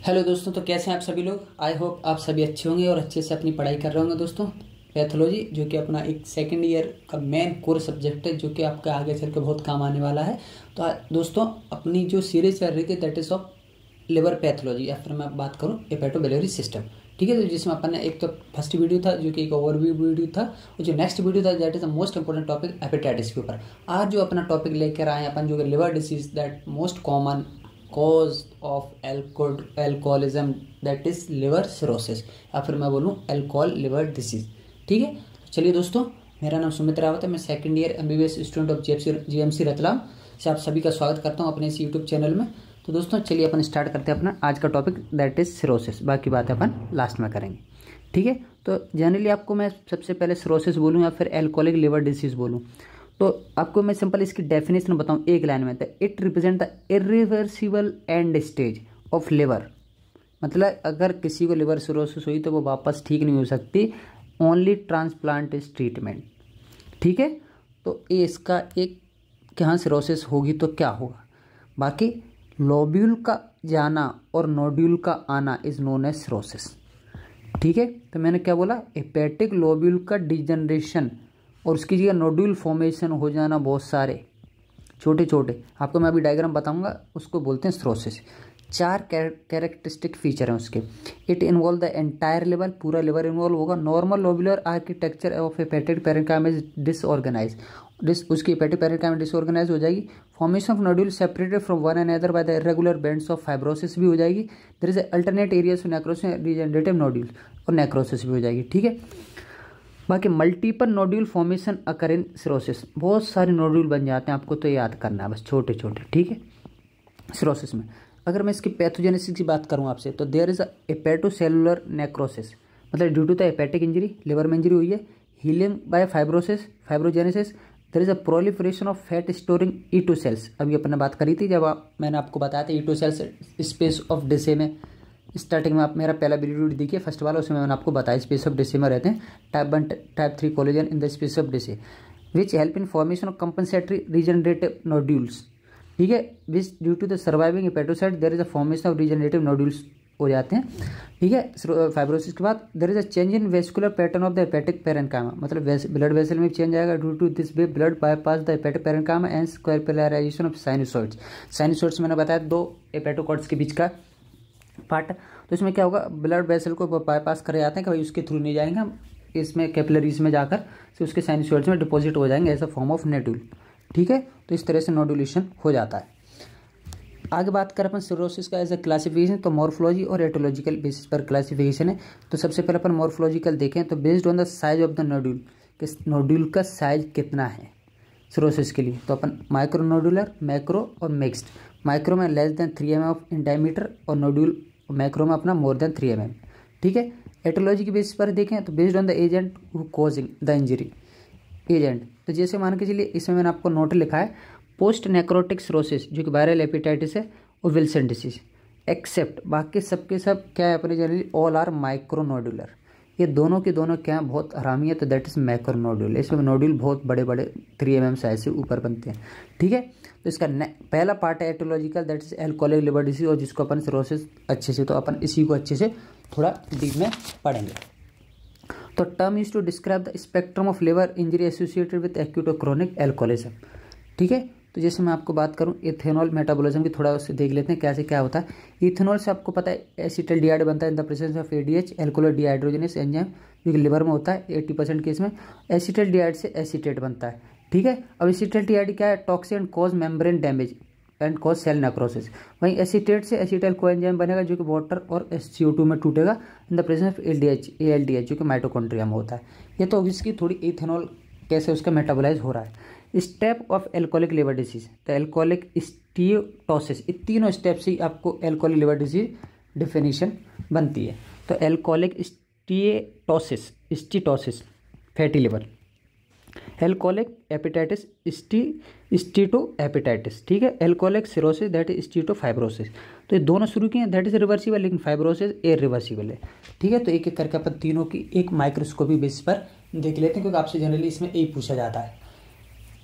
Hello दोस्तों, तो कैसे हैं आप सभी लोग। आई होप आप सभी अच्छे होंगे और अच्छे से अपनी पढ़ाई कर रहे होंगे। दोस्तों, पैथोलॉजी जो कि अपना एक सेकेंड ईयर का मेन कोर सब्जेक्ट है, जो कि आपका आगे चल के बहुत काम आने वाला है। तो दोस्तों, अपनी जो सीरीज चल रही थी that is of liver pathology, या फिर मैं बात करूँ हेपेटोबिलियरी सिस्टम। ठीक है, तो जिसमें अपन ने एक तो फर्स्ट वीडियो था जो कि एक ओवरव्यू वीडियो था, और जो नेक्स्ट वीडियो था that is the most important topic hepatitis के ऊपर। आज जो अपना टॉपिक लेकर आए अपन, जो कि liver disease that most common cause of alcoholism that is liver cirrhosis, या फिर मैं बोलूँ एल्कोहल लिवर डिसीज। ठीक है, तो चलिए दोस्तों, मेरा नाम सुमित रावत है। मैं second year MBBS student of GMC Ratlam से आप सभी का स्वागत करता हूं अपने इस यूट्यूब चैनल में। तो दोस्तों, चलिए अपन स्टार्ट करते हैं अपना आज का टॉपिक दैट इज सिरोसिस। बाकी बातें अपन लास्ट में करेंगे। ठीक है, तो जनरली आपको मैं सबसे पहले सिरोसिस बोलूँ या फिर एल्कोहलिक लिवर डिसीज बोलूँ, तो आपको मैं सिंपल इसकी डेफिनेशन बताऊं एक लाइन में। तो it represent the irreversible and stage of liver. मतलब अगर किसी को लिवर सिरोसिस हुई तो वो वापस ठीक नहीं हो सकती, ओनली ट्रांसप्लांट इज ट्रीटमेंट। ठीक है, तो ये इसका एक कि हाँ सिरोसिस होगी तो क्या होगा। बाकी लोब्यूल का जाना और नोड्यूल का आना इज नोन एज सिरोसिस। ठीक है, तो मैंने क्या बोला, हेपेटिक लोब्यूल का डिजनरेशन और उसकी जगह नोड्यूल फॉर्मेशन हो जाना, बहुत सारे छोटे छोटे, आपको मैं अभी डायग्राम बताऊंगा, उसको बोलते हैं सिरोसिस। चार कैरेक्टरिस्टिक फीचर हैं उसके। It involve the entire liver, पूरा लिवर इन्वॉल्व होगा। Normal lobular architecture of hepatic parenchyma is disorganize, उसकी हेपेटिक पेरेन्काइमा डिसऑर्गेनाइज हो जाएगी। Formation of nodule separated from one another by the irregular bands of fibrosis भी हो जाएगी। There is alternate areas of necrosis, regenerative nodule और necrosis भी हो जाएगी। ठीक है, बाकी multiple nodule formation occur in cirrhosis, बहुत सारे नोड्यूल बन जाते हैं, आपको तो याद करना है बस छोटे छोटे। ठीक है, सिरोसिस में अगर मैं इसकी पैथोजेनेसिस की बात करूं आपसे, तो there is a hepatocellular necrosis, मतलब due to the hepatic injury, liver में इंजरी हुई है। Healing by fibrosis, fibrogenesis. There is a proliferation of fat storing Ito cells, अभी अपन ने बात करी थी जब मैंने आपको बताया था ईटो सेल्स स्पेस ऑफ डिसे में। स्टार्टिंग में आप मेरा पहला वीडियो देखिए फर्स्ट वाला, उसमें मैंने आपको बताया स्पेस ऑफ डिसे में रहते हैं type 1 type 3 collagen in the space of Disse which help in formation of compensatory regenerative nodules. ठीक है, which due to the surviving hepatocyte there is a formation of regenerative nodules हो जाते हैं। ठीक है, फाइब्रोसिस के बाद there is a change in vascular pattern of the hepatic parenchyma, मतलब ब्लड वेसल में चेंज आएगा। Due to this way blood bypass the hepatic parenchyma and capillarisation of sinusoids. Sinusoids मैंने बताया दो हेपेटोकॉर्ड्स के बीच का पार्ट, तो इसमें क्या होगा, ब्लड वेसल को बाईपास करे जाते हैं कि भाई उसके थ्रू नहीं जाएंगे हम, इसमें कैपिलरीज में जाकर से उसके साइनोसॉइड्स में डिपॉजिट हो जाएंगे as a form of nodule. ठीक है, तो इस तरह से नोडुलेशन हो जाता है। आगे बात करें अपन सिरोसिस का एज अ क्लासिफिकेशन, तो मॉर्फोलॉजी और एटोलॉजिकल बेसिस पर क्लासिफिकेशन है। तो सबसे पहले अपन मॉर्फोलॉजिकल देखें तो based on the size of the nodule, कि नोड्यूल का साइज कितना है सिरोसिस के लिए, तो अपन माइक्रो नोडुलर, मैक्रो और मिक्स्ड। माइक्रो में less than 3 mm of in diameter और नोड्यूल मैक्रो में अपना मोर देन 3 mm। ठीक है, एटोलॉजी के बेसिस पर देखें तो based on the agent who causing the injury, agent. तो जैसे मान के चलिए इसमें मैंने आपको नोट लिखा है पोस्ट नेक्रोटिक सिरोसिस जो कि वायरल हेपेटाइटिस है और विल्सन डिसीज, एक्सेप्ट बाकी सबके सब क्या है अपने जनरली ऑल आर माइक्रोनोडुलर। ये दोनों के दोनों क्या है, बहुत हरामी है, तो दैट इज मैक्रोनोडुल। इसमें नोड्यूल बहुत बड़े बड़े 3 mm साइज से ऊपर बनते हैं। ठीक है, तो इसका पहला पार्ट है aetiological that is alcoholic liver disease, और जिसको अपन सिरोसिस अच्छे से, तो अपन इसी को अच्छे से थोड़ा डीप में पढ़ेंगे। तो term use to describe the spectrum of liver injury associated with acute और क्रोनिक एल्कोहलिज्म। ठीक है, तो जैसे मैं आपको बात करूं इथेनॉल मेटाबॉलिज्म की, थोड़ा उससे देख लेते हैं कैसे क्या होता है। इथेनॉल से आपको पता है एसिटाल्डिहाइड बनता है इन the presence of ADH, alcohol dehydrogenase enzyme, जो कि लिवर में होता है 80% केस में। एसिटाल्डिहाइड से एसीटेट बनता है। ठीक है, अब एसिटाल्डिहाइड क्या है, toxin and cause membrane damage and cause cell necrosis. वहीं एसीटेट से एसिटाइल कोएंजाइम बनेगा जो कि वाटर और CO2 में टूटेगा in the presence of ALDH जो कि माइटोकॉन्ड्रिया में होता है। ये तो इसकी थोड़ी इथेनॉल कैसे उसका मेटाबोलाइज हो रहा है। Step of alcoholic liver disease, तो एल्कोहलिक स्टीटोसिस, इन तीनों स्टेप से आपको एल्कोहलिक लिवर डिसीज डिफिनीशन बनती है। तो alcoholic steatosis fatty liver, alcoholic hepatitis steatohepatitis. ठीक है, alcoholic cirrhosis that is steatofibrosis. तो ये दोनों शुरू किए हैं दैट इज रिवर्सिबल, लेकिन फाइब्रोसिस इरिवर्सिबल है। ठीक है, तो एक एक करके अपन तीनों की एक माइक्रोस्कोपी बेस पर देख लेते हैं, क्योंकि आपसे जनरली इसमें यही पूछा जाता है।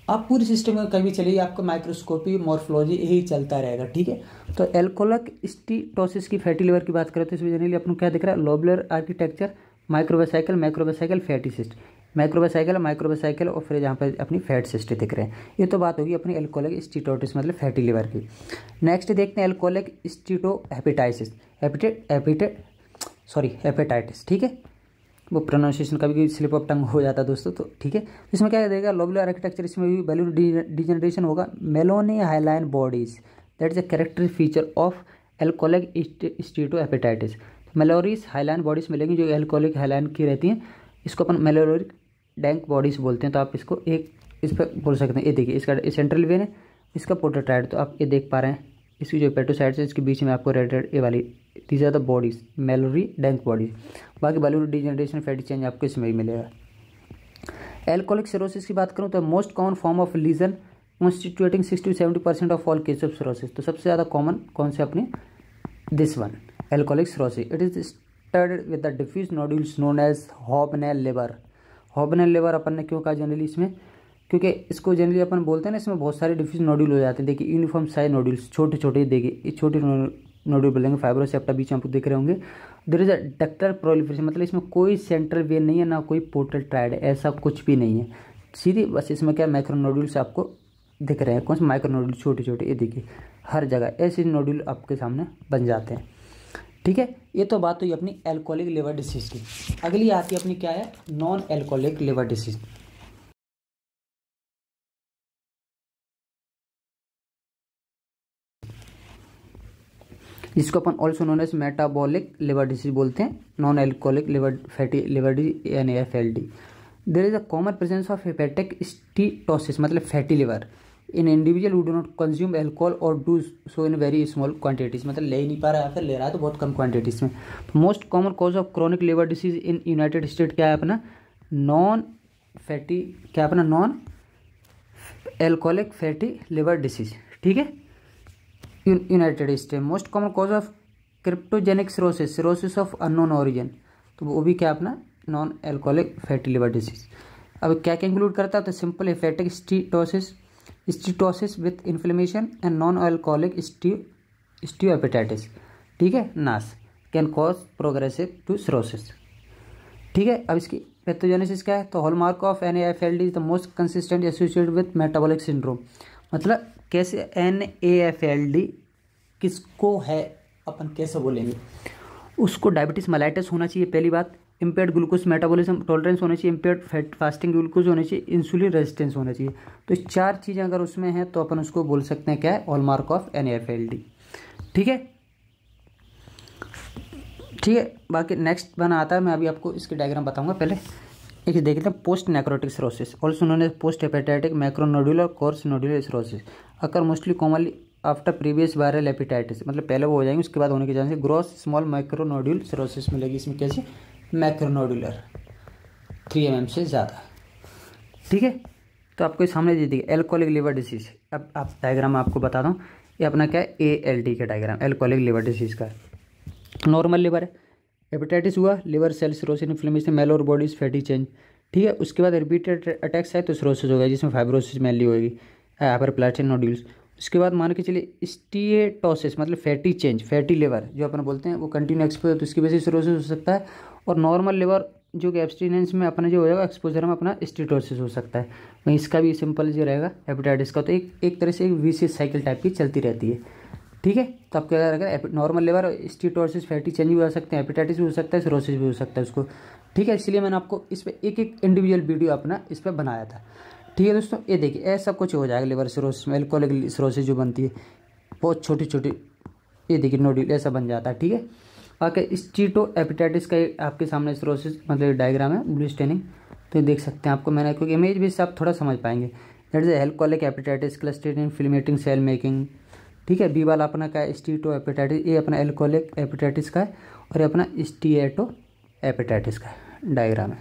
आप पूरी सिस्टम में कहीं भी चलिए, आपका माइक्रोस्कोपी मॉर्फोलॉजी यही चलता रहेगा, ठीक है। तो एल्कोहलिक स्टीटोसिस की फैटी लिवर की बात करें तो इसमें जनरली अपन को क्या दिख रहा है, लोबुलर आर्किटेक्चर, माइक्रोवेसाइकल फैटी सिस्ट, माइक्रोवेसाइकल और फिर यहाँ पर अपनी फैट सिस्ट दिख रहे हैं। ये तो बात होगी अपनी एल्कोहलिक स्टीटोसिस मतलब फैटी लिवर की। नेक्स्ट देखते हैं एल्कोहलिक स्टीटोहेपेटाइटिस, हेपेटाइटिस, ठीक है। वो प्रोनाउंसिएशन कभी स्लिप ऑफ टंग हो जाता है दोस्तों, तो ठीक है। इसमें क्या देगा, लोबुलर आर्किटेक्चर, इसमें भी बैलून डिजनरेशन होगा। Mallory hyaline bodies that is a character feature of alcoholic steatohepatitis. Mallory's hyaline bodies मिलेंगी जो एल्कोहलिक हाइलाइन की रहती हैं, इसको अपन मेलोरिक डैंक बॉडीज बोलते हैं। तो आप इसको एक इस पर बोल सकते हैं। ये देखिए इसका सेंट्रल वेन है, इसका पोर्ट्रेटाइड, तो आप ये देख पा रहे हैं इसकी जो हेपेटोसाइट्स है इसके बीच में आपको रेड रेड ये वाली, these are the bodies Mallory Denk bodies. बाकी बैलून डिजनरेशन फैटी चेंज आपको इसमें ही मिलेगा। एल्कोहलिक सिरोसिस की बात करूँ तो most common form of lesion constituting 60-70% of all case of cirrhosis. तो सबसे ज़्यादा कॉमन कौन से अपने, this one alcoholic cirrhosis. It is studded with the diffuse nodules known as hobnail liver. Hobnail liver अपन ने क्यों कहा जनरली इसमें, क्योंकि इसको जनरली अपन बोलते हैं ना, इसमें बहुत सारे डिफ्यूज नोड्यूल हो जाते हैं। देखिए यूनिफॉर्म साइज नोड्यूल्स, छोटे छोटे, देखिए ये छोटे नोड्यूल बोलेंगे, फाइब्रोसेप्टा बीच में आपको दिख रहे होंगे। There is a ductal proliferation, मतलब इसमें कोई सेंट्रल वेन नहीं है, ना कोई पोर्टल ट्राइड है, ऐसा कुछ भी नहीं है। सीधी बस इसमें क्या माइक्रो नोड्यूल्स आपको दिख रहे हैं। कौन से माइक्रो नोड्यूल, छोटे छोटे, ये देखिए हर जगह ऐसे नोड्यूल आपके सामने बन जाते हैं, ठीक है। ये तो बात हुई अपनी एल्कोहलिक लिवर डिसीज की। अगली आती है अपनी क्या है, नॉन एल्कोहलिक लिवर डिसीज। जिसको अपन also known as metabolic liver disease बोलते हैं, non alcoholic liver fatty liver disease NAFLD। There is a common presence of hepatic steatosis मतलब fatty liver in individual who do not consume alcohol और do so in very small quantities, मतलब ले ही नहीं पा रहा है, फिर ले रहा है तो बहुत कम क्वांटिटीज में। Most common cause of chronic liver disease in United state क्या है अपना, नॉन फैटी, क्या अपना non alcoholic fatty liver disease, ठीक है। United state most common cause of cryptogenic cirrhosis of unknown origin, तो वो भी क्या अपना non alcoholic fatty liver disease. अब क्या क्या इंक्लूड करता है, तो simple hepatic steatosis with inflammation and non alcoholic steatohepatitis, ठीक है, नास can cause progressive to cirrhosis, ठीक है। अब इसकी पैथोजेनेसिस क्या है, तो hallmark of NAFLD is the most consistent associated with metabolic syndrome. मतलब कैसे NAFLD किसको है, अपन कैसे बोलेंगे उसको, डायबिटीज मेलाइटिस होना चाहिए पहली बात, इम्पेयर्ड ग्लूकोज मेटाबॉलिज्म टॉलरेंस होना चाहिए, इम्पेयर्ड फैट फास्टिंग ग्लूकोज होना चाहिए, इंसुलिन रेजिस्टेंस होना चाहिए। तो ये चार चीज़ें अगर उसमें हैं तो अपन उसको बोल सकते हैं क्या है, हॉलमार्क ऑफ NAFLD, ठीक है, ठीक है। बाकी नेक्स्ट बना आता है, मैं अभी आपको इसके डायग्राम बताऊंगा। पहले एक देखते हैं post necrotic cirrhosis also known as post hepatitic macronodular coarse nodular cirrhosis occur mostly commonly after previous viral hepatitis, मतलब पहले वो हो जाएंगे उसके बाद होने के chance gross small micronodule cirrhosis मिलेगी। इसमें कैसे, मैक्रोनोड्यूलर 3 mm से ज़्यादा, ठीक है। तो आपको सामने दे दिए एल्कोहलिक लिवर डिसीज। अब आप डायग्राम आपको बता दूँ, ये अपना क्या है ALD का डायग्राम, एल्कोहलिक लिवर डिसीज का। नॉर्मल लिवर है, हेपेटाइटिस हुआ, liver cell cirrhosis inflammation, Mallory bodies fatty change, ठीक है। उसके बाद रिपीटेड अटैक्स है तो सिरोसिस होगा जिसमें फाइब्रोसिस मेनली होगी, हाइपरप्लास्टिक नोड्यूल्स। उसके बाद मान के चलिए स्टीटोसिस मतलब फैटी चेंज, फैटी लिवर जो अपन बोलते हैं वो कंटिन्यू एक्सपोजर, तो इसकी वजह से सिरोसिस हो सकता है। और नॉर्मल लिवर जो कि एब्सटीनेंस में अपना जो हो जाएगा एक्सपोजर में अपना स्टीटोसिस हो सकता है। वहीं इसका भी सिंपल जो रहेगा हेपेटाइटिस का, तो एक तरह से एक विशेष साइकिल टाइप की चलती रहती है, ठीक है। तो आप क्या रहेगा, normal liver steatosis fatty change भी हो सकते हैं, हेपेटाइटिस भी हो सकता है, सिरोसिस भी हो सकता है उसको, ठीक है। इसलिए मैंने आपको इस पर एक एक इंडिविजुअल वीडियो अपना इस पर बनाया था, ठीक है दोस्तों। ये देखिए ऐसा कुछ हो जाएगा लिवर सिरोसिस में, एल्कोहलिक सिरोसिस जो बनती है बहुत छोटी छोटी, ये देखिए नोड्यूल ऐसा बन जाता है, ठीक है। बाकी स्टीटोहेपेटाइटिस का आपके सामने सिरोसिस मतलब डायग्राम है ब्लू स्टेनिंग, तो ये देख सकते हैं आपको मैंने, क्योंकि इमेज भी से आप थोड़ा समझ पाएंगे। That is alcoholic hepatitis clustered inflammating cell making, ठीक है। बी वाला अपना क्या है स्टीटोहेपेटाइटिस, ये अपना एल्कोहलिक हेपेटाइटिस का है, और ये अपना स्टीटोहेपेटाइटिस का डायग्राम है,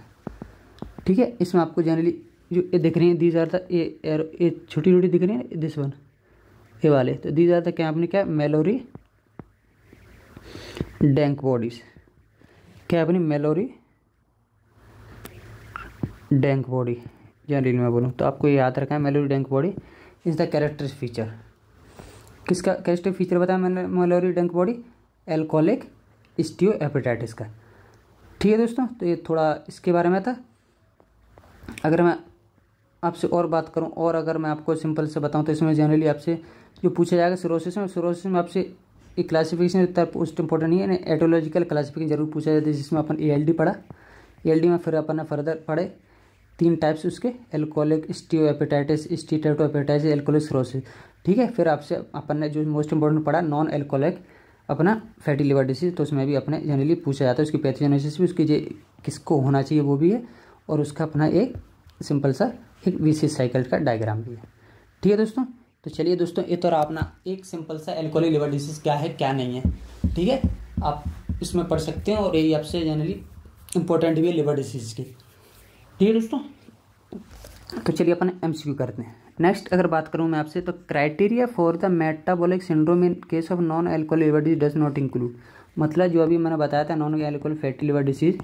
ठीक है। इसमें आपको जनरली जो ये दिख रही है दीज आर द ये छोटी छोटी दिख रही है दिस वन ये वाले, तो दीज आर द क्या अपने क्या मेलोरी डैंक बॉडीज, क्या अपनी मेलोरी डैंक बॉडी, जनरली मैं बोलूँ तो आपको ये याद रखना है, मेलोरी डंक body is the character feature. किसका कैरेक्टर फीचर बताया मैंने मेलोरी डंक बॉडी? एल्कोहलिक स्टीओहेपेटाइटिस का। ठीक है दोस्तों, तो ये थोड़ा इसके बारे में था। अगर मैं आपसे और बात करूं और अगर मैं आपको सिंपल से बताऊं तो इसमें जनरली आपसे जो पूछा जाएगा सिरोसिस में आपसे एक क्लासिफिकेशन इतना पोस्ट इंपॉर्टेंट नहीं है, एटोलॉजिकल क्लासिफिकेशन जरूर पूछा जाता है, जिसमें अपन ALD पढ़ा। ALD में फिर अपन ने फर्दर पढ़े 3 टाइप्स उसके, एल्कोहलिक स्टीओहेपेटाइटिस, स्टीटोहेपेटाइटिस, एल्कोहलिक सिरोसिस। ठीक है, फिर आपसे अपन ने जो मोस्ट इंपॉर्टेंट पढ़ा नॉन एल्कोहलिक अपना फैटी लिवर डिसीज, तो उसमें भी अपने जनरली पूछा जाता है उसकी पैथोजेनेसिस भी, उसकी जो किसको होना चाहिए वो भी है, और उसका अपना एक सिंपल सा एक विशेष साइकिल का डायग्राम भी है। ठीक है दोस्तों, तो चलिए दोस्तों ये तो रहा अपना एक सिंपल सा एल्कोहलिक लिवर डिसीज क्या है क्या नहीं है। ठीक है, आप इसमें पढ़ सकते हैं और यही आपसे जनरली इंपॉर्टेंट भी है लिवर डिसीज की। ठीक है दोस्तों, तो चलिए अपन MCQ करते हैं। नेक्स्ट अगर बात करूं मैं आपसे तो criteria for the metabolic syndrome in case of non alcoholic liver disease does not include, मतलब जो अभी मैंने बताया था non alcoholic fatty liver disease.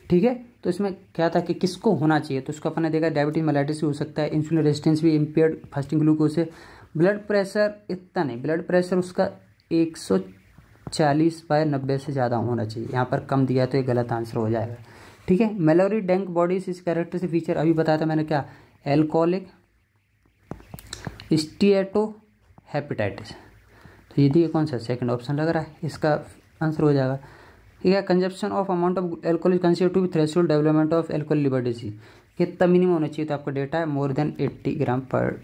ठीक है, तो इसमें क्या था कि किसको होना चाहिए, तो उसको अपन ने देखा डायबिटीज मेलाइटिस हो सकता है, इंसुलिन रेजिस्टेंस भी, इम्पेयर्ड फास्टिंग ग्लूकोज है, ब्लड प्रेशर इतना नहीं, ब्लड प्रेशर उसका 140/90 से ज़्यादा होना चाहिए, यहाँ पर कम दिया तो ये गलत आंसर हो जाएगा। ठीक है, मेलोरी डंक बॉडीज इस कैरेक्टर से फीचर अभी बताया था मैंने क्या, एल्कोहलिक स्टीएटोहेपेटाइटिस, तो ये देखिए कौन सा सेकंड ऑप्शन लग रहा है, इसका आंसर हो जाएगा। ठीक है, consumption of amount of alcohol is considered to be threshold development of alcohol liver disease, कितना मिनिमम होना चाहिए, तो आपका डेटा है मोर देन 80 ग्राम पर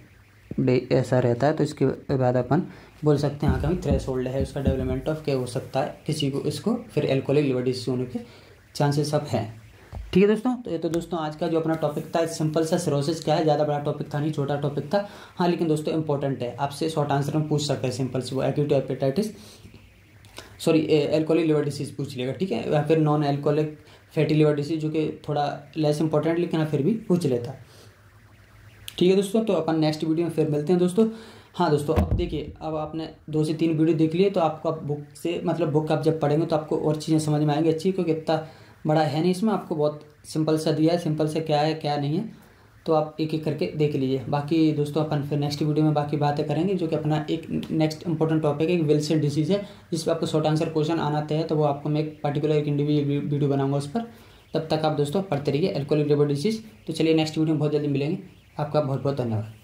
डे ऐसा रहता है, तो इसके बाद अपन बोल सकते हैं हाँ कहीं थ्रेशोल्ड है उसका डेवलपमेंट ऑफ क्या हो सकता है किसी को, इसको फिर एल्कोहलिक लिवर डिसीज होने के चांसेस अब हैं। ठीक है दोस्तों, तो ये तो दोस्तों आज का जो अपना टॉपिक था सिंपल सा सिरोसिस क्या है, ज़्यादा बड़ा टॉपिक था नहीं, छोटा टॉपिक था। हाँ लेकिन दोस्तों इंपॉर्टेंट है, आपसे शॉर्ट आंसर में पूछ सकते हैं सिंपल से, वो acute hepatitis sorry alcoholic liver disease पूछ लेगा। ठीक है, या फिर non alcoholic fatty liver disease जो कि थोड़ा लेस इंपॉर्टेंट लेकिन हाँ फिर भी पूछ लेता। ठीक है दोस्तों, तो अपन नेक्स्ट वीडियो में फिर मिलते हैं दोस्तों। हाँ दोस्तों, अब देखिए अब आपने 2 से 3 वीडियो देख लिए, तो आपको अब बुक से मतलब बुक आप जब पढ़ेंगे तो आपको और चीज़ें समझ में आएंगी अच्छी, क्योंकि इतना बड़ा है नहीं इसमें, आपको बहुत सिंपल सा दिया है, सिंपल से क्या है क्या नहीं है, तो आप एक एक करके देख लीजिए। बाकी दोस्तों अपन फिर नेक्स्ट वीडियो में बाकी बातें करेंगे, जो कि अपना एक नेक्स्ट इंपॉर्टेंट टॉपिक है विल्सन डिसीज है, जिस पर आपको शॉर्ट आंसर क्वेश्चन आना तय है, तो वो आपको मैं एक पर्टिकुलर एक इंडिविजुअल वीडियो बनाऊंगा उस पर। तब तक आप दोस्तों पढ़ते रहिए एल्कोहलिक लिवर डिसीज। तो चलिए नेक्स्ट वीडियो में बहुत जल्दी मिलेंगे, आपका बहुत बहुत धन्यवाद।